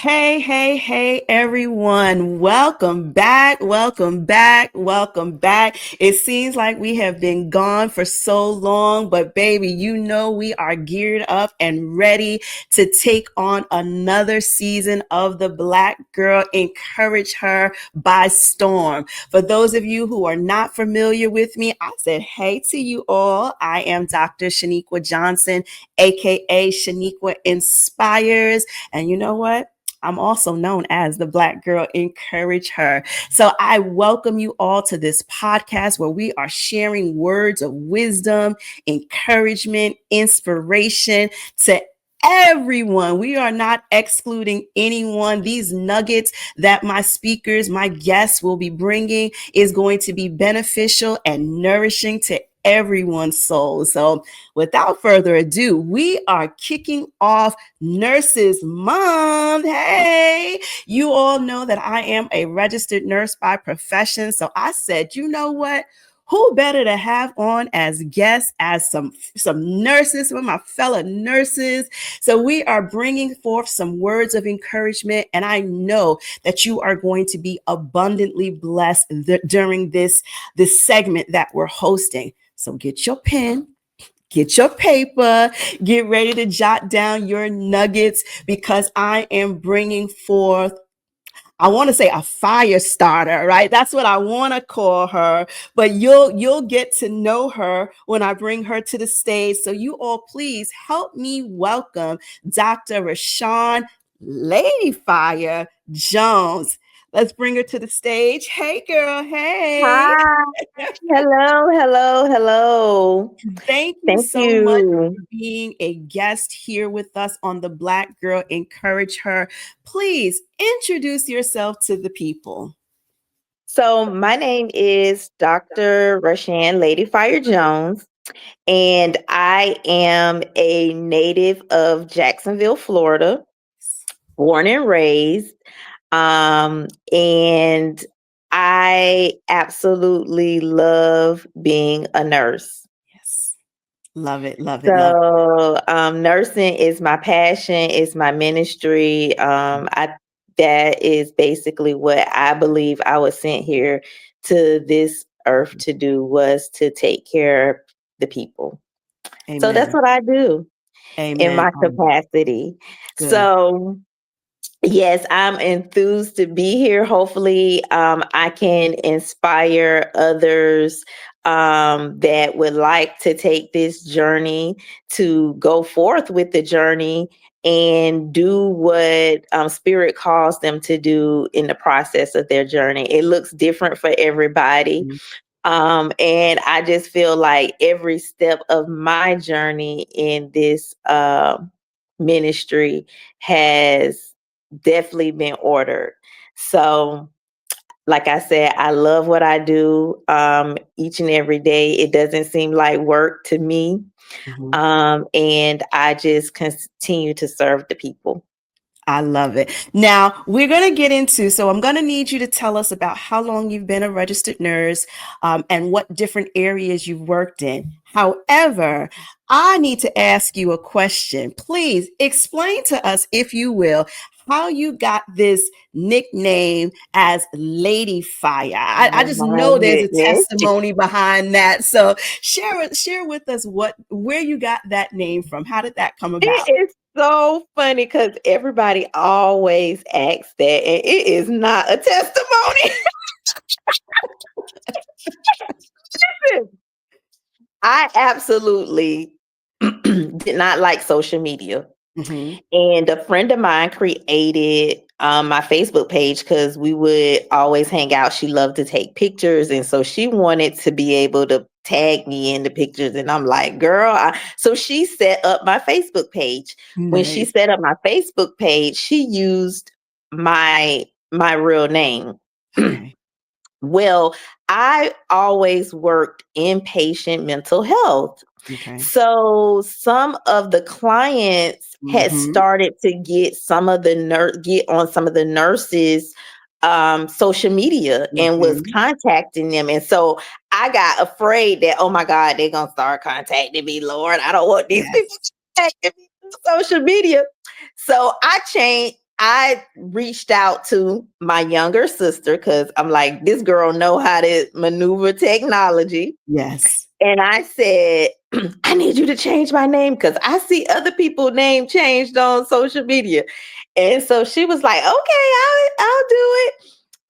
Hey, hey, hey, everyone. Welcome back. Welcome back. Welcome back. It seems like we have been gone for so long, but baby, you know we are geared up and ready to take on another season of the Black Girl Encourage Her by Storm. For those of you who are not familiar with me, I said hey to you all. I am Dr. Sheniqua Johnson, aka Sheniqua Inspires. And you know what? I'm also known as the Black Girl Encourage Her. So I welcome you all to this podcast where we are sharing words of wisdom, encouragement, inspiration to everyone. We are not excluding anyone. These nuggets that my speakers, my guests will be bringing is going to be beneficial and nourishing to everyone's soul. So without further ado, we are kicking off Nurses Month. Hey, you all know that I am a registered nurse by profession. So I said, you know what? Who better to have on as guests as some nurses, some of my fellow nurses. So we are bringing forth some words of encouragement, and I know that you are going to be abundantly blessed during this segment that we're hosting. So get your pen, get your paper, get ready to jot down your nuggets because I am bringing forth, I want to say, a fire starter, right? That's what I want to call her, but you'll get to know her when I bring her to the stage. So you all please help me welcome Dr. Rashan Ladyfire Jones. Let's bring her to the stage. Hey girl, hey. Hi. Hello, hello, hello. Thank you Thank so much you. for being a guest here with us on the Black Girl Encourage Her. Please introduce yourself to the people. So, my name is Dr. Rashan Ladyfire Jones, and I am a native of Jacksonville, Florida, born and raised. And I absolutely love being a nurse. Yes. Love it, love it, love So, nursing is my passion, it's my ministry. I That is basically what I believe I was sent here to this earth to do, was to take care of the people. it. So that's Amen. what I do in Amen. my capacity. Good. So yes, I'm enthused to be here. Hopefully, I can inspire others that would like to take this journey to go forth with the journey and do what Spirit calls them to do in the process of their journey. It looks different for everybody. Mhm. And I just feel like every step of my journey in this ministry has definitely been ordered. So, like I said, I love what I do each and every day. It doesn't seem like work to me. Mhm. And I just continue to serve the people. I love it. Now, we're going to get into, so I'm going to need you to tell us about how long you've been a registered nurse and what different areas you've worked in. However, I need to ask you a question. Please explain to us, if you will, how you got this nickname as Ladyfire. I Oh just my know there's a goodness. testimony behind that. So share with us where you got that name from. How did that come about? It is so funny because everybody always asks that, and it is not a testimony. Listen, I absolutely did not like social media. Mm-hmm. And a friend of mine created my Facebook page because we would always hang out. She loved to take pictures. And so she wanted to be able to tag me in the pictures. And I'm like, girl. So she set up my Facebook page. When she Nice. set up my Facebook page, she used my real name. Okay. Well, I always worked inpatient mental health. Okay. So some of the clients had Mm-hmm. started to get get on some of the nurses social media and was Mm-hmm. contacting them. And so I got afraid that, oh my God, they're gonna start contacting me, Lord. I don't want these people Yes. contacting me through social media. So I changed. I reached out to my younger sister because I'm like, this girl know how to maneuver technology. Yes. And I said, I need you to change my name because I see other people name changed on social media. And so she was like, okay, I'll do it.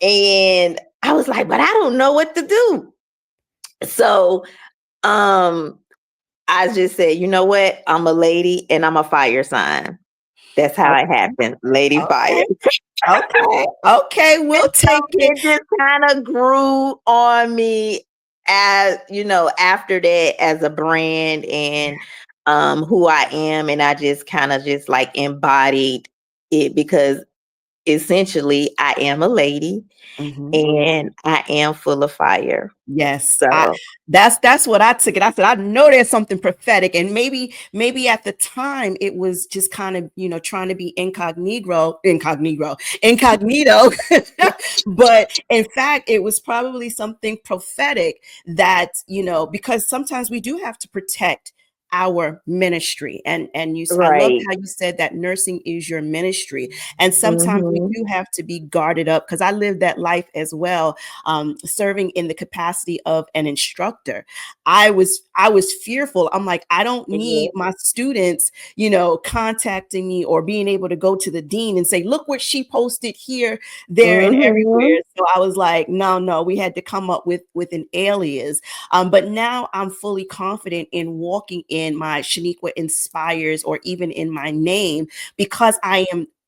And I was like, but I don't know what to do. So um I just said, you know what? I'm a lady and I'm a fire sign. That's how it Okay. happened. Lady Fire. Okay. Okay. Okay. We'll So take it. it just kind of grew on me as, after that as a brand and who I am. And I just kind of just like embodied it because essentially I am a lady Mhm. and I am full of fire. Yes, So that's what I took it. I said, I know there's something prophetic, and maybe at the time it was just kind of trying to be incognito, but in fact it was probably something prophetic that because sometimes we do have to protect our ministry, and I love right. how you said that nursing is your ministry, and sometimes we Hmm. do have to be guarded up because I lived that life as well, serving in the capacity of an instructor. I was fearful. I'm like, I don't need my students, contacting me or being able to go to the dean and say, look what she posted here, there, and Hmm. everywhere. So I was like, no, no, we had to come up with an alias. But now I'm fully confident in walking in my Sheniqua Inspires or even in my name because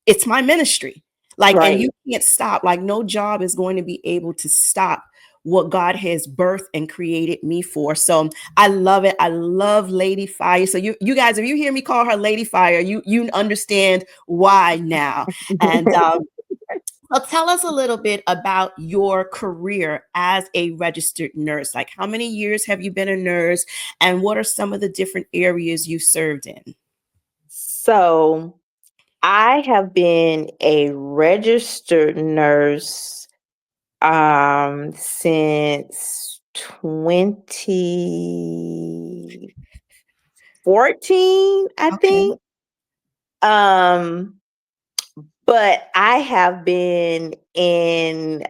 it's my ministry. Like, and Right. you can't stop. Like, no job is going to be able to stop what God has birthed and created me for. So I love it. I love Ladyfire. So you guys, if you hear me call her Ladyfire, you understand why now. And well, tell us a little bit about your career as a registered nurse. Like, how many years have you been a nurse, and what are some of the different areas you served in? So I have been a registered nurse since 2014, I Okay. think. Um but I have been in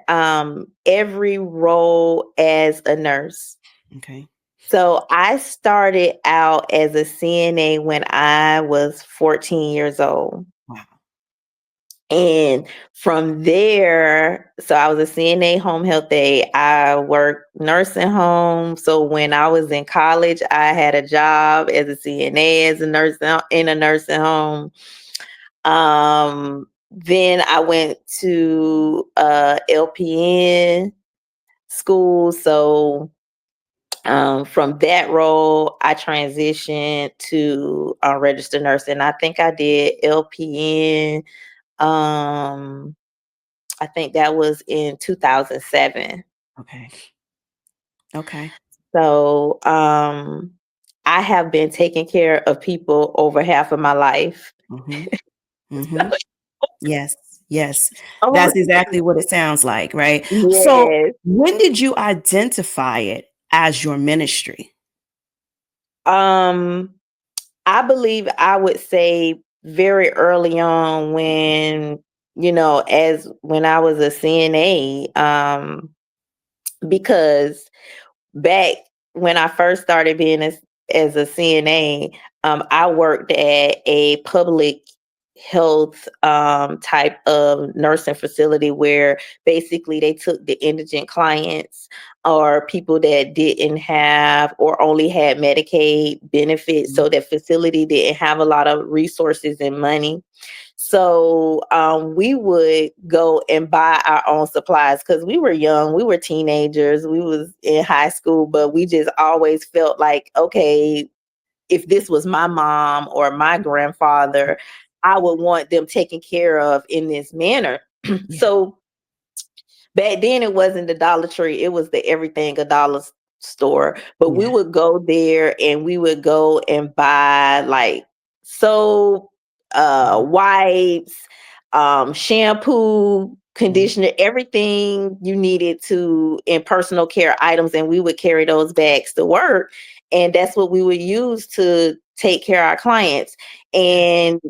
every role as a nurse. Okay. So I started out as a CNA when I was 14 years old. Wow. And from there, so I was a CNA home health aide. I worked nursing home. So when I was in college, I had a job as a CNA, as a nurse in a nursing home. Then I went to LPN school. So from that role, I transitioned to registered nurse, and I think I did LPN. Um, I think that was in 2007. Okay. Okay. So I have been taking care of people over half of my life. Mm-hmm. Mm-hmm. Yes, yes. Oh, That's exactly what it sounds like, right? So, yes. when did you identify it as your ministry? Um, I believe I would say very early on when, as when I was a CNA, because back when I first started being as a CNA, I worked at a public health type of nursing facility where basically they took the indigent clients or people that didn't have or only had Medicaid benefits. Mhm. So that facility didn't have a lot of resources and money. So we would go and buy our own supplies because we were young, we were teenagers, we was in high school, but we just always felt like, okay, if this was my mom or my grandfather, I would want them taken care of in this manner. Yeah, So back then it wasn't the Dollar Tree, it was the everything a dollar store. But we yeah. would go there and we would go and buy like soap, Mhm. wipes, shampoo, Mhm. conditioner, everything you needed to in personal care items, and we would carry those bags to work. And that's what we would use to take care of our clients. Yeah. And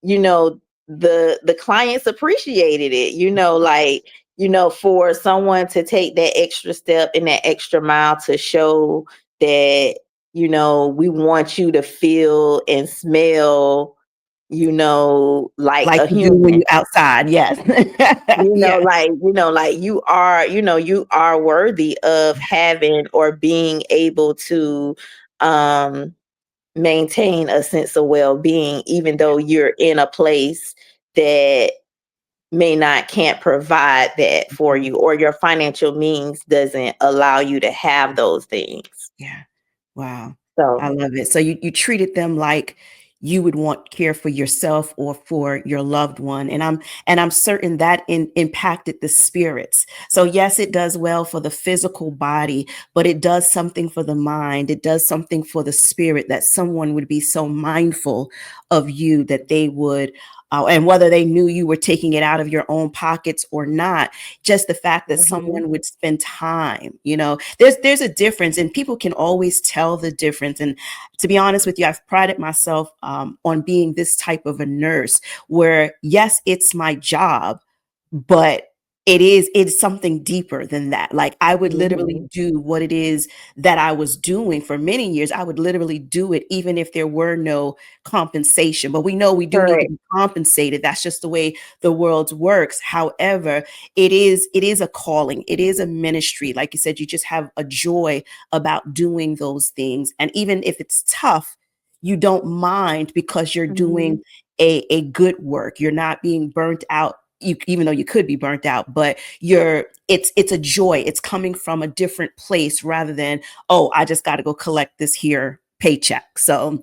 you know, the clients appreciated it, like, for someone to take that extra step and that extra mile to show that, we want you to feel and smell, like Like a you do when human. you're outside. Yes. Yes. Like you are worthy of having or being able to um maintain a sense of well-being, even though you're in a place that can't provide that for Mhm. you, or your financial means doesn't allow you to have those things. Yeah. Wow. I So love it. So you treated them like you would want care for yourself or for your loved one. And I'm certain that impacted the spirits. So yes, it does well for the physical body, but it does something for the mind. It does something for the spirit, that someone would be so mindful of you that they would and whether they knew you were taking it out of your own pockets or not, just the fact that mhm, someone would spend time, there's a difference, and people can always tell the difference. And to be honest with you, I've prided myself on being this type of a nurse where, yes, it's my job, but it's something deeper than that. Like, I would literally mhm. do what it is that I was doing for many years. I would literally do it even if there were no compensation. But we know we do need to Correct. be compensated. That's just the way the world works. However, it is a calling. It is a ministry. Like you said, you just have a joy about doing those things. And even if it's tough, you don't mind because you're Mhm. doing a good work. You're not being burnt out. Even though you could be burnt out, but it's a joy. It's coming from a different place rather than, oh, I just got to go collect this here paycheck. So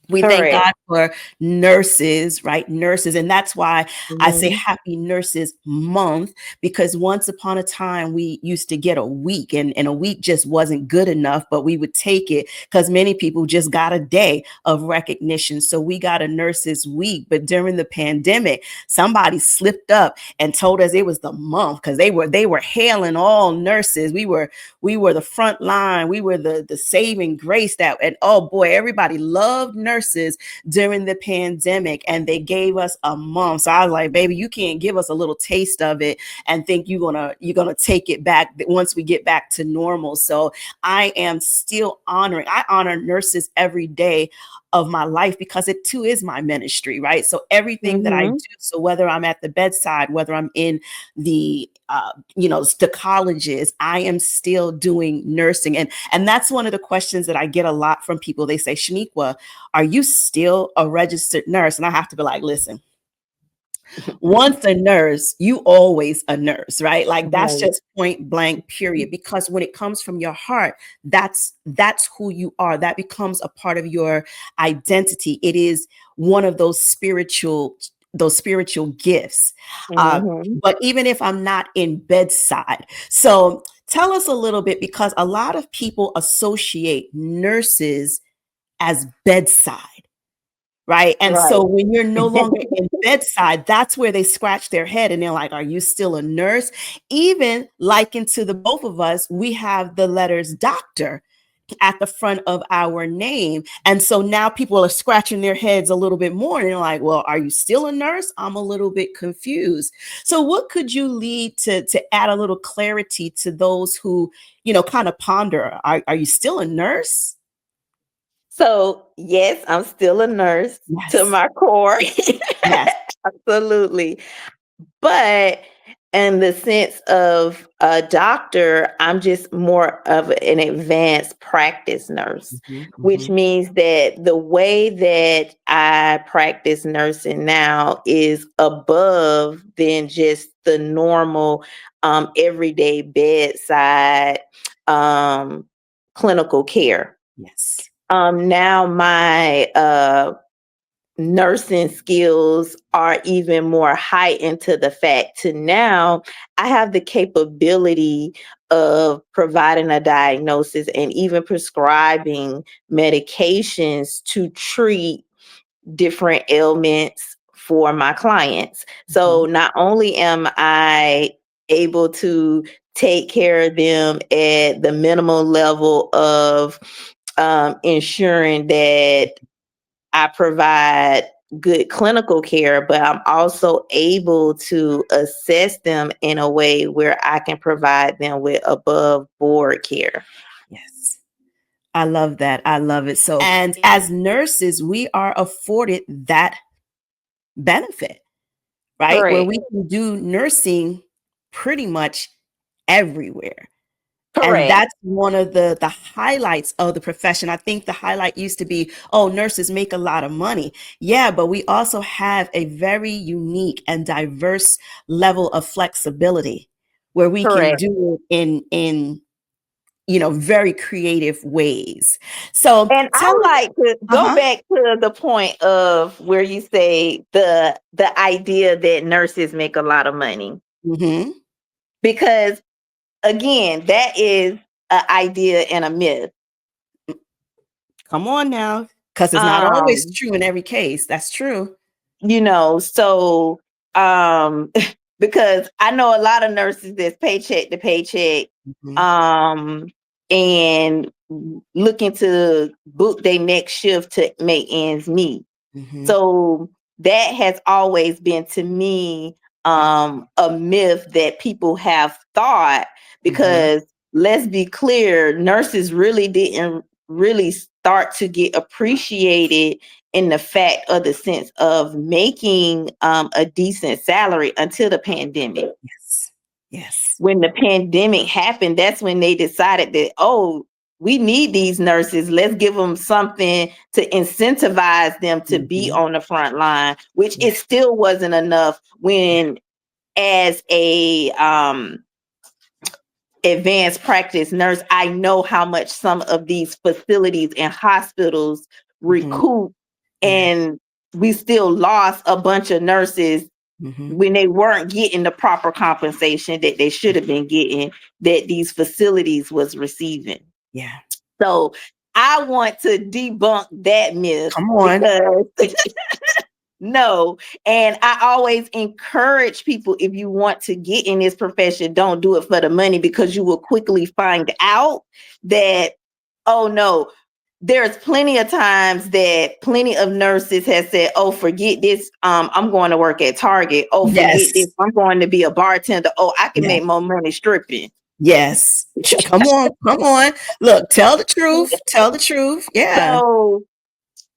we thank Correct. God for nurses, right? Nurses. And that's why I say Mhm. Happy Nurses Month, because once upon a time we used to get a week, and a week just wasn't good enough, but we would take it because many people just got a day of recognition. So we got a Nurses Week. But during the pandemic, somebody slipped up and told us it was the month, because they were hailing all nurses. We were the front line. We were the saving grace, and oh boy, everybody loved nurses during the pandemic, and they gave us a month. So I was like, baby, you can't give us a little taste of it and think you're gonna take it back once we get back to normal. So I honor nurses every day of my life, because it too is my ministry, right? So everything that I do, Mhm. so whether I'm at the bedside, whether I'm in the colleges, I am still doing nursing. And that's one of the questions that I get a lot from people. They say, Sheniqua, are you still a registered nurse? And I have to be like, listen, once a nurse, you always a nurse, right? Like, that's Right. just point blank, period. Because when it comes from your heart, that's who you are. That becomes a part of your identity. It is one of those spiritual gifts. Uh, Mhm. but even if I'm not in bedside, so tell us a little bit, because a lot of people associate nurses as bedside, right? And Right. so when you're no longer in bedside, that's where they scratch their head and they're like, are you still a nurse? Even likened to the both of us, we have the letters doctor at the front of our name. And so now people are scratching their heads a little bit more, and they're like, well, are you still a nurse? I'm a little bit confused. So what could you lead to add a little clarity to those who, kind of ponder, are you still a nurse? So, yes, I'm still a nurse to Yes. my core. Yes. Absolutely. But in the sense of a doctor, I'm just more of an advanced practice nurse, Mhm, which mhm. means that the way that I practice nursing now is above than just the normal everyday bedside um, clinical care. Yes. Now my nursing skills are even more heightened, to the fact to now I have the capability of providing a diagnosis and even prescribing medications to treat different ailments for my clients. So Mhm. not only am I able to take care of them at the minimal level of ensuring that I provide good clinical care, but I'm also able to assess them in a way where I can provide them with above board care. Yes. I love that. I love it. So, and as nurses, we are afforded that benefit, right? Where Correct. we can do nursing pretty much everywhere. And Correct. that's one of the highlights of the profession. I think the highlight used to be, oh, nurses make a lot of money. Yeah, but we also have a very unique and diverse level of flexibility where we can Correct. do it in very creative ways. So And tell I us, like to go uh-huh. back to the point of where you say the idea that nurses make a lot of money, Mm-hmm. because again, that is an idea and a myth. Come on now, because it's not always Um, true in every case. That's true. so um because I know a lot of nurses that's paycheck to paycheck, Mm-hmm. um and looking to book their next shift to make ends meet. Mm-hmm. So that has always been to me a myth that people have thought, Mm-hmm. because let's be clear, nurses really didn't really start to get appreciated in the fact of the sense of making a decent salary until the pandemic. Yes. Yes. When the pandemic happened, that's when they decided that, oh, we need these nurses. Let's give them something to incentivize them to be Mm-hmm. on the front line, which Yeah. it still wasn't enough when, as a advanced practice nurse, I know how much some of these facilities and hospitals Mm-hmm. recoup, Yeah. and we still lost a bunch of nurses Mm-hmm. when they weren't getting the proper compensation that they should have been getting, that these facilities was receiving. Yeah. So I want to debunk that myth, Come on. because no. And I always encourage people, if you want to get in this profession, don't do it for the money, because you will quickly find out that, oh no, there's plenty of times that plenty of nurses have said, oh, forget this. I'm going to work at Target. Oh, forget this. Yes. I'm going to be a bartender. Oh, I can Yes. make more money stripping. Yes. Come on. Come on. Look, tell the truth. Tell the truth. Yeah. So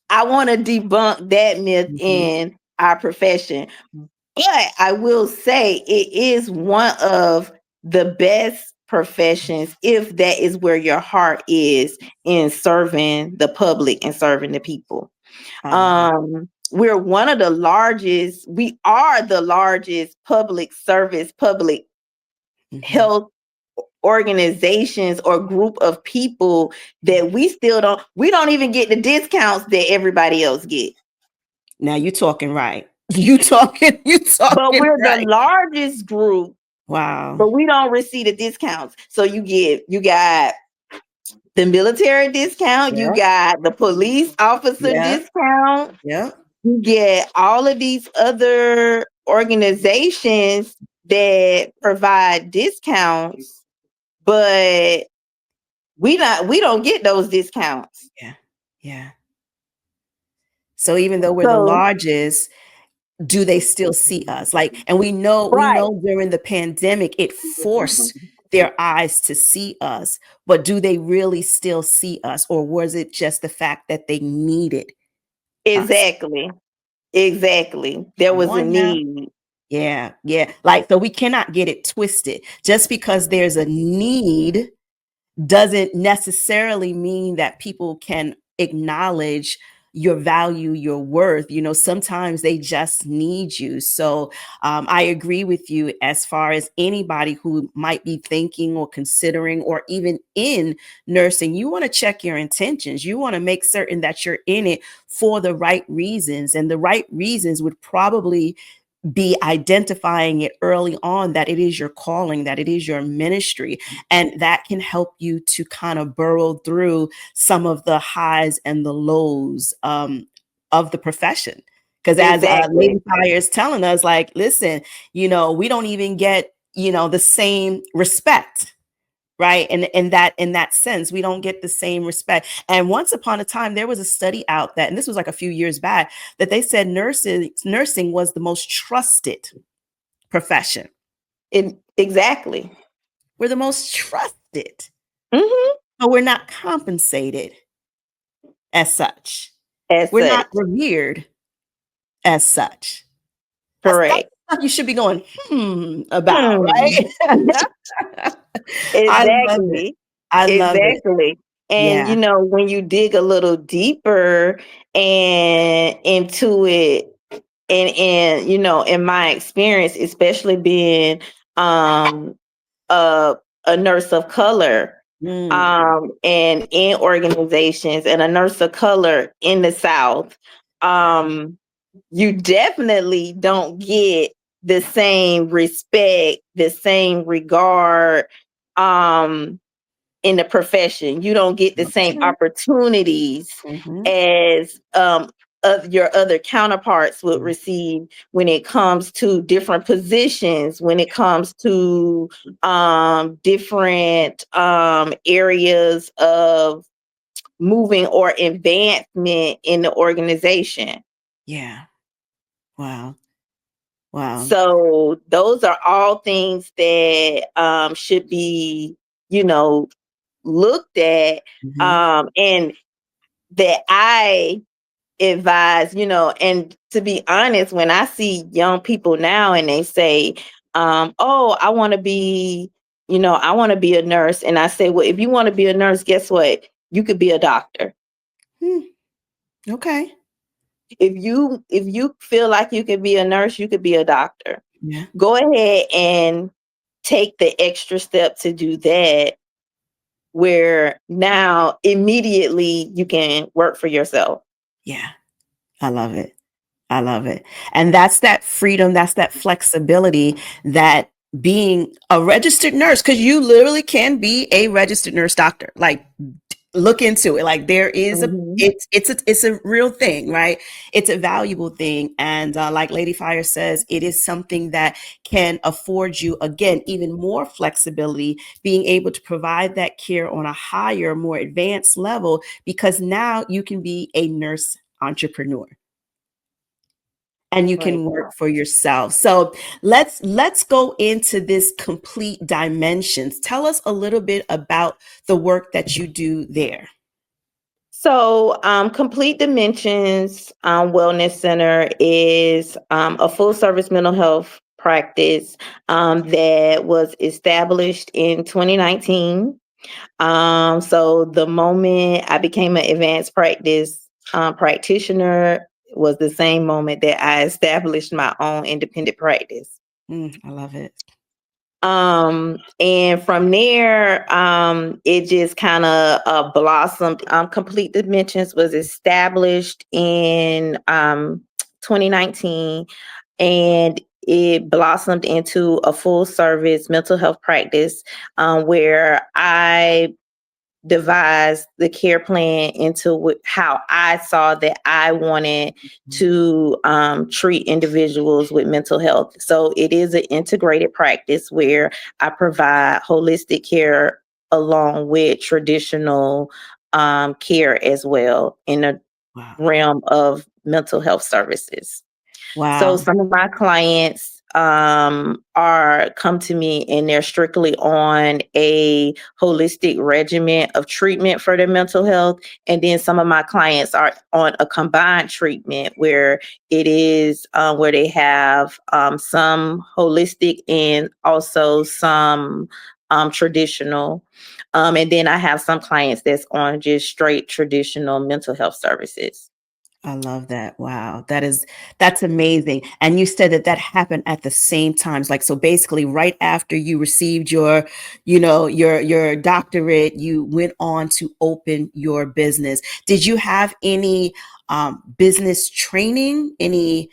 I want to debunk that myth Mm-hmm. in our profession. But I will say it is one of the best professions if that is where your heart is, in serving the public and serving the people. I love it. We are the largest public service, public Mm-hmm. health organizations or group of people Yeah. that we don't even get the discounts that everybody else get. Now you talking right. You talking But we're the right. largest group, Wow. but we don't receive the discounts. So you got the military discount, you Yeah. got the police officer Yeah. discount, Yeah. you get all of these other organizations that provide discounts, but we don't get those discounts. Yeah. Yeah. So even though we're the So largest, do they still see us? Like, and we know right. during the pandemic, it forced their eyes to see us, but do they really still see us? Or was it just the fact that they needed us? Exactly. Exactly. There Come was a on now. need. Yeah, yeah. Like, so we cannot get it twisted. Just because there's a need doesn't necessarily mean that people can acknowledge your value, your worth. Sometimes they just need you. So I agree with you as far as anybody who might be thinking or considering or even in nursing. You want to check your intentions. You want to make certain that you're in it for the right reasons. And the right reasons would probably be identifying it early on, that it is your calling, that it is your ministry. And that can help you to kind of burrow through some of the highs and the lows of the profession. Because as Exactly. Ladyfire is telling us, like, listen, we don't even get, the same respect right? And in that sense, we don't get the same respect. And once upon a time, there was a study out that, and this was like a few years back, that they said nursing was the most trusted profession. Exactly. We're the most trusted, Hmm. but we're not compensated as such. As We're not such. revered as such. That's Correct. stuff you should be going about, Hmm. right? I love it. Exactly. I love it. Exactly. And Yeah. when you dig a little deeper and into it, and in my experience, especially being um a a nurse of color, Mm, and in organizations, and a nurse of color in the South, you definitely don't get the same respect, the same regard, um, in the profession. You don't get the that's same true. opportunities Mhm. as of your other counterparts would receive when it comes to different positions, when it comes to different areas of moving or advancement in the organization. Yeah. Wow. Wow. So those are all things that should be, you know, looked at, Mhm. and that I advise, and to be honest, when I see young people now and they say, oh, I want to be a nurse. And I say, well, if you want to be a nurse, guess what? You could be a doctor. Hmm. Okay. If you feel like you could be a nurse, you could be a doctor. Yeah. Go ahead and take the extra step to do that, where now immediately you can work for yourself. Yeah. I love it. I love it. And that's that freedom, that's that flexibility that being a registered nurse, because you literally can be a registered nurse doctor. Like, look into it. Like, there is Mhm. it's a real thing, right? It's a valuable thing. And like Ladyfire says, it is something that can afford you, again, even more flexibility, being able to provide that care on a higher, more advanced level, because now you can be a nurse entrepreneur and you Right. can work for yourself. So let's go into this complete dimensions. Tell us a little bit about the work that you do there. So, Complete Dimensions Wellness Center is a full service mental health practice that was established in 2019. So, the moment I became an advanced practice practitioner was the same moment that I established my own independent practice. I love it. And from there, it just kind of blossomed. Complete Dimensions was established in 2019, and it blossomed into a full service mental health practice, where I devise the care plan into how I saw that I wanted to treat individuals with mental health. So it is an integrated practice where I provide holistic care along with traditional care as well in the Wow. realm of mental health services. So Wow. some of my clients are come to me and they're strictly on a holistic regimen of treatment for their mental health. And then some of my clients are on a combined treatment where it is where they have some holistic and also some traditional. And then I have some clients that's on just straight traditional mental health services. I love that. Wow. That's amazing. And you said that happened at the same times. Like, so basically right after you received your doctorate, you went on to open your business. Did you have any business training, any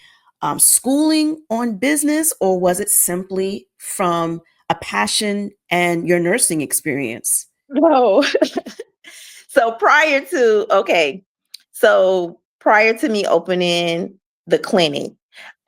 schooling on business, or was it simply from a passion and your nursing experience? No. So prior to me opening the clinic,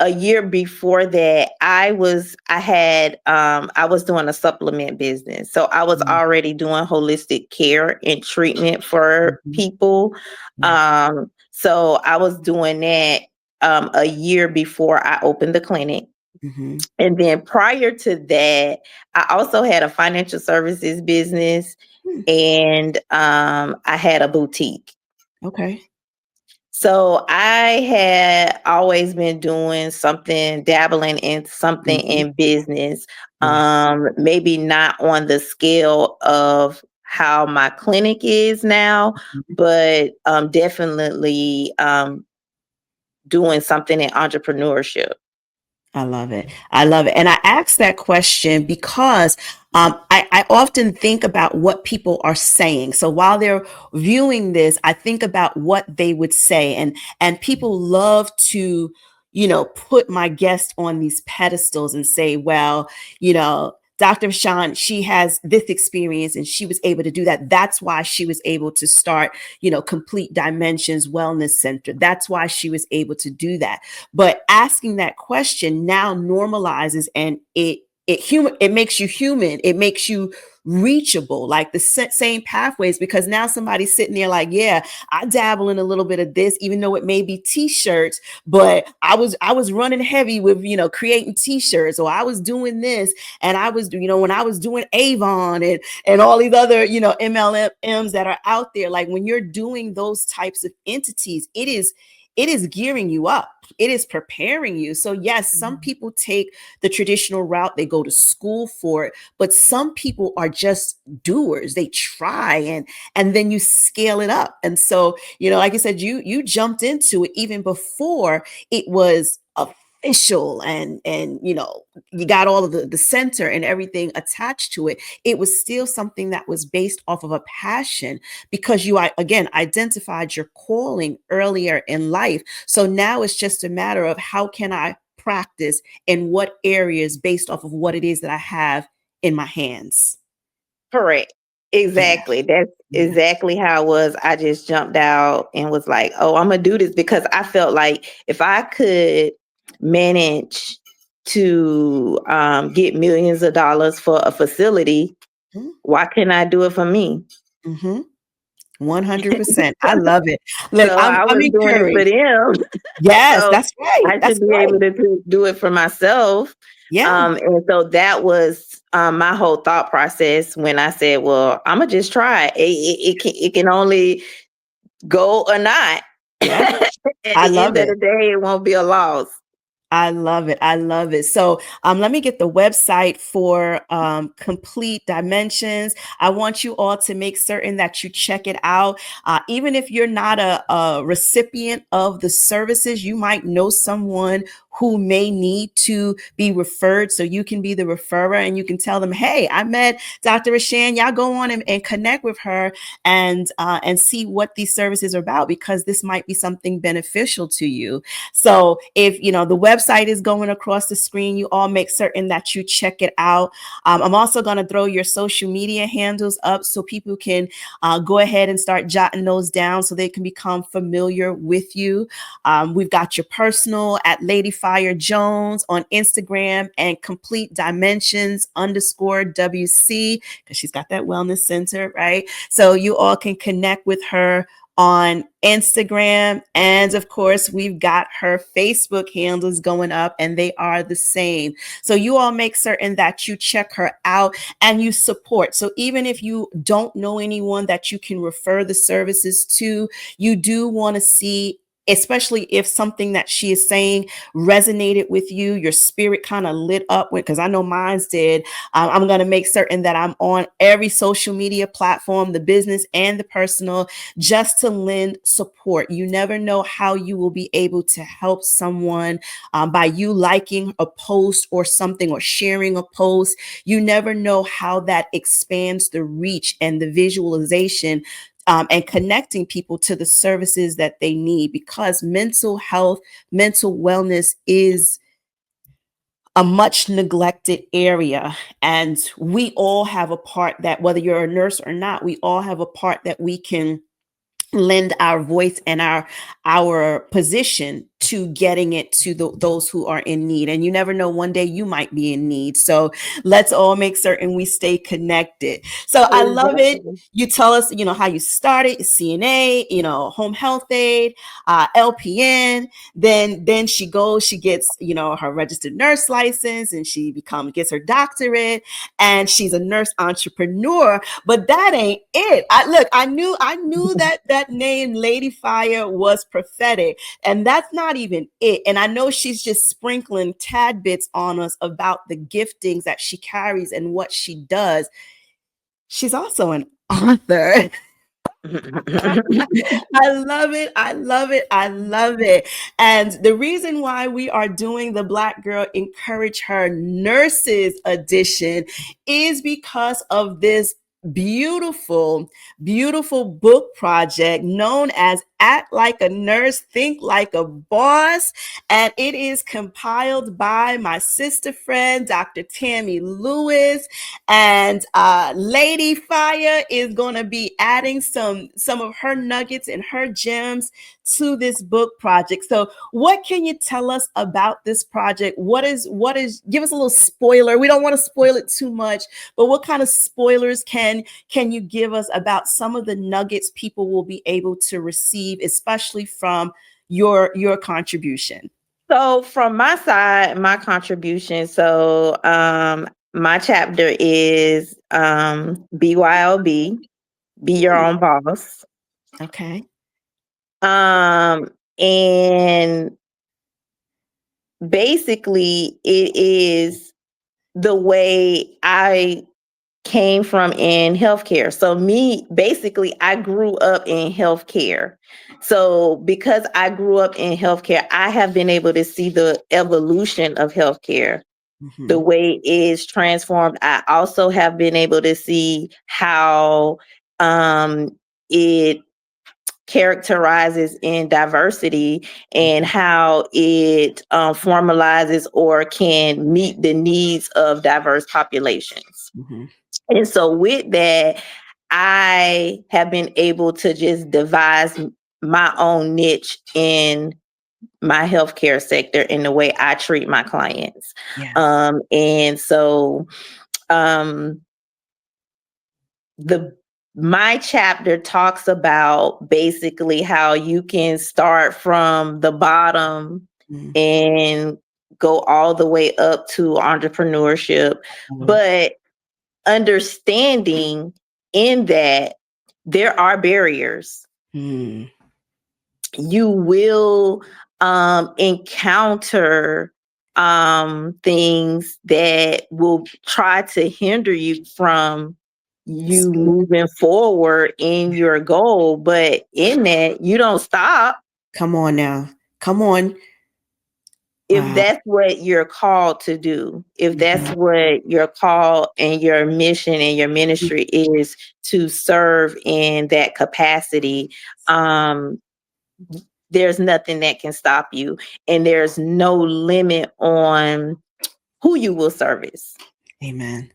A year before that, I was doing a supplement business. So I was Mm, already doing holistic care and treatment for mhm, people. yeah, So I was doing that a year before I opened the clinic. mhm, And then prior to that, I also had a financial services business, hmm, and I had a boutique. okay, So I had always been doing something, dabbling in something mhm, in business. yeah, Maybe not on the scale of how my clinic is now, mhm. but definitely doing something in entrepreneurship. I love it. I love it. And I ask that question because I often think about what people are saying. So while they're viewing this, I think about what they would say. And people love to, put my guest on these pedestals and say, well, Dr. Rashan, she has this experience and she was able to do that. That's why she was able to start, Complete Dimensions Wellness Center. That's why she was able to do that. But asking that question now normalizes, and it makes you human. It makes you reachable, like the same pathways, because now somebody's sitting there like, yeah, I dabble in a little bit of this, even though it may be t-shirts, but I was running heavy with, creating t-shirts, or I was doing this, and I was, when I was doing Avon and all these other, MLMs that are out there. Like when you're doing those types of entities, it is gearing you up. It is preparing you. So yes, some people take the traditional route. They go to school for it, but some people are just doers. They try, and then you scale it up. And so, like I said, you jumped into it even before it was official, and you got all of the center and everything attached to it. It was still something that was based off of a passion, because you, again, identified your calling earlier in life. So now it's just a matter of how can I practice in what areas based off of what it is that I have in my hands. Correct. Yeah. Exactly. That's Yeah. exactly how it was. I just jumped out and was like, oh, I'm going to do this because I felt like if I could manage to get millions of dollars for a facility, why can't I do it for me? Mm-hmm. 100%. I love it. Look, So I'm I I'm was doing it for encouraged. them. Yes, So that's right. I That's should be right. able to do it for myself. Yeah. And so that was my whole thought process when I said, "Well, I'm gonna just try it. It can only go or not. Yeah. At I the love end of it. the day, it won't be a loss." I love it. I love it. So let me get the website for Complete Dimensions. I want you all to make certain that you check it out. Even if you're not a recipient of the services, you might know someone who may need to be referred. So you can be the referrer, and you can tell them, hey, I met Dr. Rashan. Y'all go on and connect with her, and see what these services are about, because this might be something beneficial to you. So if the website is going across the screen, you all make certain that you check it out. I'm also going to throw your social media handles up so people can go ahead and start jotting those down so they can become familiar with you. We've got your personal at Ladyfire Jones on Instagram, and Complete Dimensions _WC, because she's got that wellness center, right? So you all can connect with her on Instagram. And of course, we've got her Facebook handles going up, and they are the same. So you all make certain that you check her out and you support. So even if you don't know anyone that you can refer the services to, you do want to see, especially if something that she is saying resonated with you, your spirit kind of lit up with, because I know mine's did. I'm going to make certain that I'm on every social media platform, the business and the personal, just to lend support. You never know how you will be able to help someone by you liking a post or something, or sharing a post. You never know how that expands the reach and the visualization, and connecting people to the services that they need, because mental health, mental wellness is a much neglected area. And we all have a part that, whether you're a nurse or not, we all have a part that we can lend our voice and our position to getting it to those who are in need. And you never know, one day you might be in need. So let's all make certain we stay connected. So I love it. Exactly. You tell us, how you started, CNA, home health aide, LPN. Then she gets, her registered nurse license, and she gets her doctorate, and she's a nurse entrepreneur. But that ain't it. I knew that name Ladyfire was prophetic, and that's not even it. And I know she's just sprinkling tad bits on us about the giftings that she carries and what she does. She's also an author. I love it. I love it. I love it. And the reason why we are doing the Black Girl Encourage Her Nurses edition is because of this beautiful, beautiful book project known as Act Like a Nurse, Think Like a Boss. And it is compiled by my sister friend, Dr. Tammy Lewis. And Ladyfire is going to be adding some of her nuggets and her gems to this book project. So what can you tell us about this project? What is give us a little spoiler. We don't want to spoil it too much, but what kind of spoilers can you give us about some of the nuggets people will be able to receive, especially from your contribution? So from my side, my contribution, so my chapter is BYOB, be your own boss. Okay. And basically it is the way I came from in healthcare. So basically I grew up in healthcare. So because I grew up in healthcare, I have been able to see the evolution of healthcare, the way it's transformed. I also have been able to see how it characterizes in diversity and how it formalizes or can meet the needs of diverse populations. And so with that, I have been able to just devise my own niche in my healthcare sector in the way I treat my clients. Yes. And so the my chapter talks about basically how you can start from the bottom and go all the way up to entrepreneurship, but understanding in that there are barriers. You will encounter things that will try to hinder you from you moving forward in your goal, but in that you don't stop. Come on now. Come on. If that's what you're called to do, if that's what your call and your mission and your ministry is, to serve in that capacity, there's nothing that can stop you, and there's no limit on who you will service. Amen.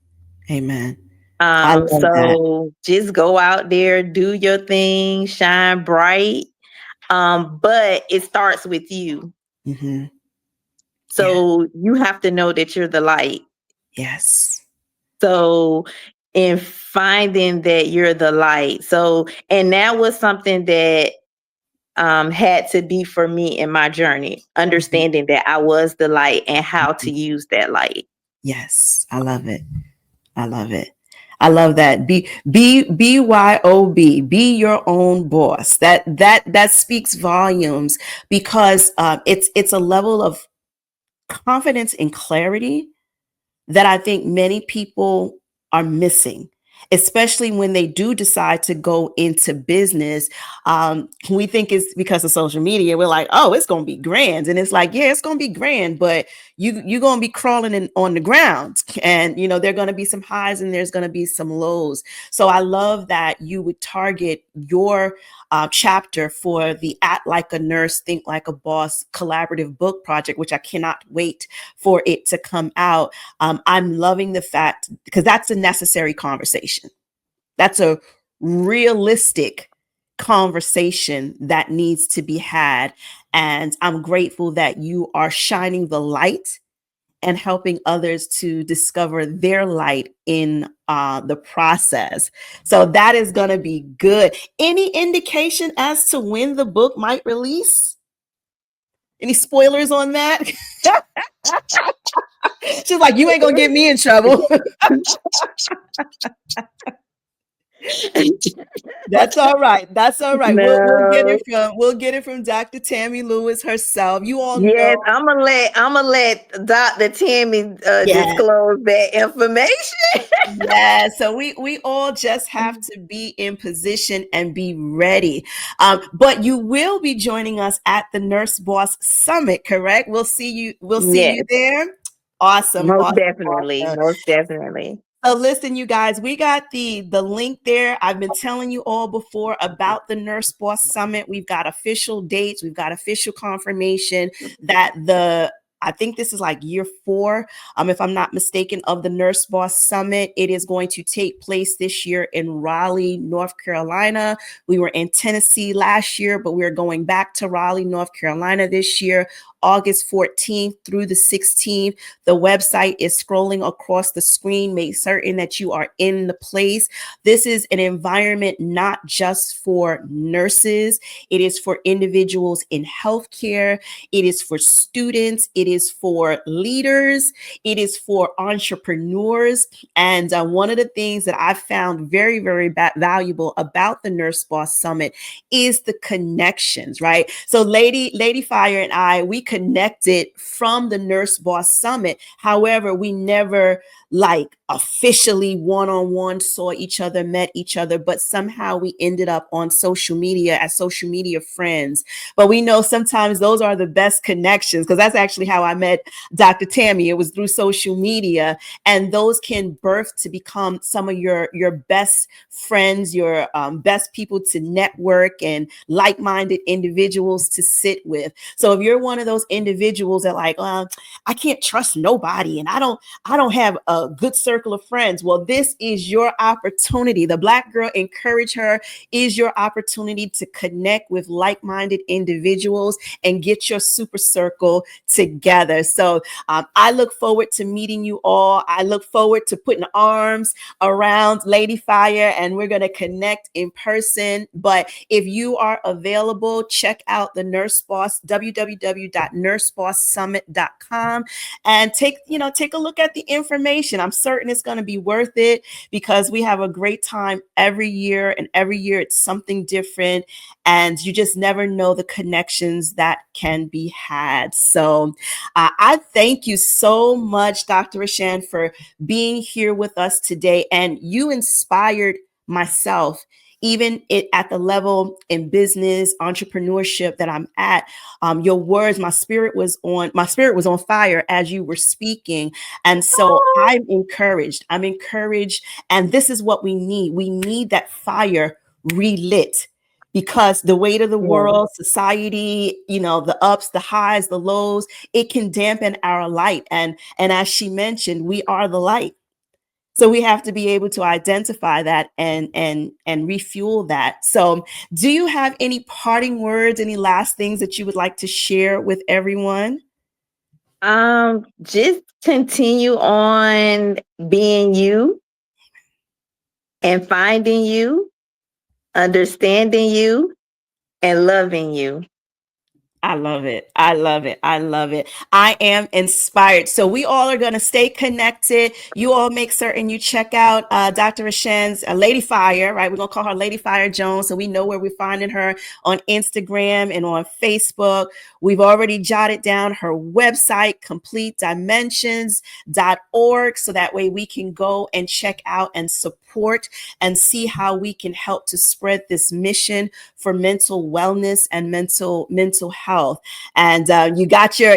Amen. I love that. So just go out there, do your thing, shine bright. But it starts with you. So you have to know that you're the light. Yes. So in finding that you're the light. So, and that was something that had to be for me in my journey, understanding that I was the light and how to use that light. Yes. I love it. I love it. I love that. B.Y.O.B. Be your own boss. That speaks volumes, because it's a level of confidence and clarity that I think many people are missing, especially when they do decide to go into business. We think it's because of social media. We're like, oh, it's going to be grand. And it's like, yeah, it's going to be grand, but you're going to be crawling on the ground. And, there are going to be some highs and there's going to be some lows. So I love that you would target your chapter for the Act Like a Nurse, Think Like a Boss collaborative book project, which I cannot wait for it to come out. I'm loving the fact, because that's a necessary conversation. That's a realistic conversation that needs to be had. And I'm grateful that you are shining the light and helping others to discover their light in the process. So that is going to be good. Any indication as to when the book might release? Any spoilers on that? She's like, you ain't going to get me in trouble. That's all right. That's all right. No. We'll get it from Dr. Tammy Lewis herself. You all know. Yes, I'm gonna let Dr. Tammy Yeah. disclose that information. Yeah, so we all just have to be in position and be ready. But you will be joining us at the Nurse Boss Summit, correct? We'll see you Yes, there. Awesome, most awesome, definitely, awesome. most definitely. So listen, you guys, we got the link there. I've been telling you all before about the Nurse Boss Summit. We've got official dates, we've got official confirmation that the I think this is like year 4, if I'm not mistaken, of the Nurse Boss Summit. It is going to take place this year in Raleigh, North Carolina. We were in Tennessee last year, but we're going back to Raleigh, North Carolina this year, August 14th through the 16th. The website is scrolling across the screen. Make certain that you are in the place. This is an environment not just for nurses, it is for individuals in healthcare, it is for students, it is for leaders, it is for entrepreneurs. And one of the things that I found very, very valuable about the Nurse Boss Summit is the connections, right? So Ladyfire and I, we connected from the Nurse Boss Summit. However, we never like officially one-on-one saw each other, met each other, but somehow we ended up on social media as social media friends. But we know sometimes those are the best connections, because that's actually how I met Dr. Tammy. It was through social media, and those can birth to become some of your best friends, your best people to network, and like-minded individuals to sit with. So if you're one of those individuals that like, I can't trust nobody, and I don't have a good circle of friends. Well, this is your opportunity. The Black Girl Encourage Her is your opportunity to connect with like-minded individuals and get your super circle together. So I look forward to meeting you all. I look forward to putting arms around Ladyfire, and we're going to connect in person. But if you are available, check out the Nurse Boss, www.nursebosssummit.com, and take a look at the information. I'm certain it's going to be worth it, because we have a great time every year, and every year it's something different, and you just never know the connections that can be had. So I thank you so much, Dr. Rashan, for being here with us today. And you inspired myself, even at the level in business entrepreneurship that I'm at. Your words, my spirit was on fire as you were speaking. And so I'm encouraged, and this is what we need. We need that fire relit, because the weight of the Yeah. world, society, the ups, the highs, the lows, it can dampen our light. And as she mentioned, we are the light. So we have to be able to identify that and refuel that. So do you have any parting words, any last things that you would like to share with everyone? Just continue on being you and finding you, understanding you, and loving you. I love it. I love it. I love it. I am inspired. So we all are going to stay connected. You all make certain you check out Dr. Rashan's Ladyfire, right? We're going to call her Ladyfire Jones, so we know where we're finding her on Instagram and on Facebook. We've already jotted down her website, completedimensions.org, so that way we can go and check out and support and see how we can help to spread this mission for mental wellness and mental health. And you got your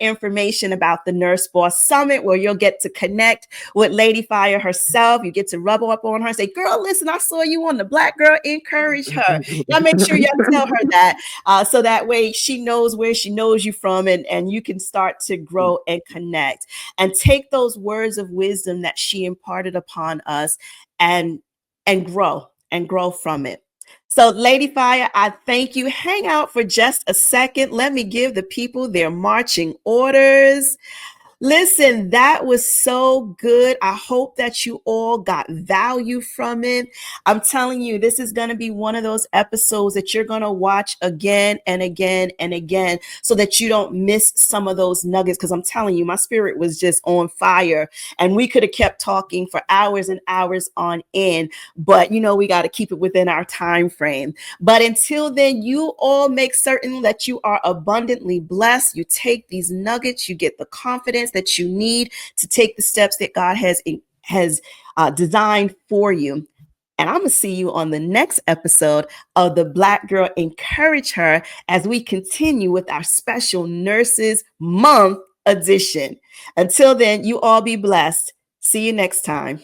information about the Nurse Boss Summit, where you'll get to connect with Ladyfire herself. You get to rub up on her and say, "Girl, listen, I saw you on the Black Girl Encourage Her." Y'all make sure y'all tell her that, so that way she knows where she knows you from, and you can start to grow and connect and take those words of wisdom that she imparted upon us, and grow from it. So, Ladyfire, I thank you. Hang out for just a second. Let me give the people their marching orders. Listen, that was so good. I hope that you all got value from it. I'm telling you, this is going to be one of those episodes that you're going to watch again and again and again so that you don't miss some of those nuggets. Because I'm telling you, my spirit was just on fire and we could have kept talking for hours and hours on end. But, we got to keep it within our time frame. But until then, you all make certain that you are abundantly blessed. You take these nuggets, you get the confidence that you need to take the steps that God has designed for you. And I'm going to see you on the next episode of the Black Girl Encourage Her as we continue with our special Nurses Month edition. Until then, you all be blessed. See you next time.